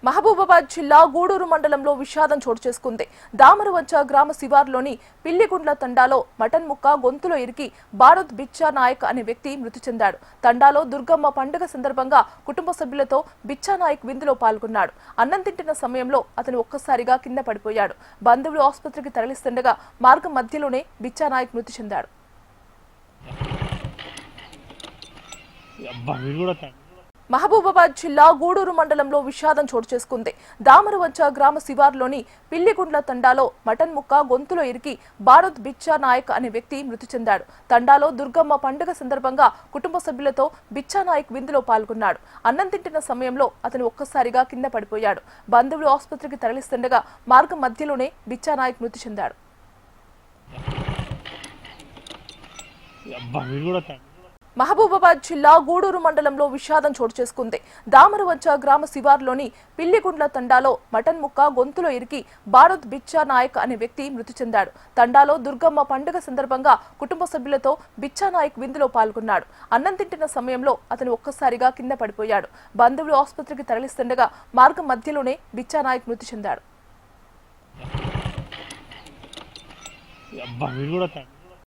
మహబూబాబాద్ జిల్లా గూడూరు మండలంలో విషాదం చోటు చేసుకుంది. దామరవంచ గ్రామ శివార్లోని పిల్లిగుండ్ల తండాలో మటన్ ముక్క గొంతులో ఇరికి భారత్ బిచ్చా నాయక్ అనే వ్యక్తి మృతి చెందాడు. తండాలో దుర్గమ్మ పండుగ సందర్భంగా కుటుంబ సభ్యులతో బిచ్చా నాయక్ విందులో పాల్గొన్నాడు. అన్నం తింటున్న సమయంలో అతను ఒక్కసారిగా కింద పడిపోయాడు. బంధువులు ఆసుపత్రికి తరలిస్తుండగా మార్గం మధ్యలోనే బిచ్చా నాయక్ మృతి చెందాడు. మహబూబాబాద్ జిల్లా గూడూరు మండలంలో విషాదం చోటు చేసుకుంది. దామరవంచ గ్రామ శివార్లోని పిల్లిగుండ్ల తండాలో మటన్ ముక్క గొంతులో ఇరికి భారత్ బిచ్చా నాయక్ అనే వ్యక్తి మృతి చెందాడు. తండాలో దుర్గమ్మ పండుగ సందర్భంగా కుటుంబ సభ్యులతో బిచ్చా నాయక్ విందులో పాల్గొన్నాడు. అన్నం తింటున్న సమయంలో అతను ఒక్కసారిగా కింద పడిపోయాడు. బంధువులు ఆసుపత్రికి తరలిస్తుండగా మార్గం మధ్యలోనే బిచ్చా నాయక్ మృతి చెందాడు. మహబూబాబాద్ జిల్లా గూడూరు మండలంలో విషాదం చోటు చేసుకుంది. దామరవంచ గ్రామ శివార్లోని పిల్లిగుండ్ల తండాలో మటన్ ముక్క గొంతులో ఇరికి భారత్ బిచ్చా నాయక్ అనే వ్యక్తి మృతి చెందాడు. తండాలో దుర్గమ్మ పండుగ సందర్భంగా కుటుంబ సభ్యులతో బిచ్చా నాయక్ విందులో పాల్గొన్నాడు. అన్నం తింటున్న సమయంలో అతను ఒక్కసారిగా కింద పడిపోయాడు. బంధువులు ఆసుపత్రికి తరలిస్తుండగా మార్గం మధ్యలోనే బిచ్చా నాయక్ మృతి చెందాడు.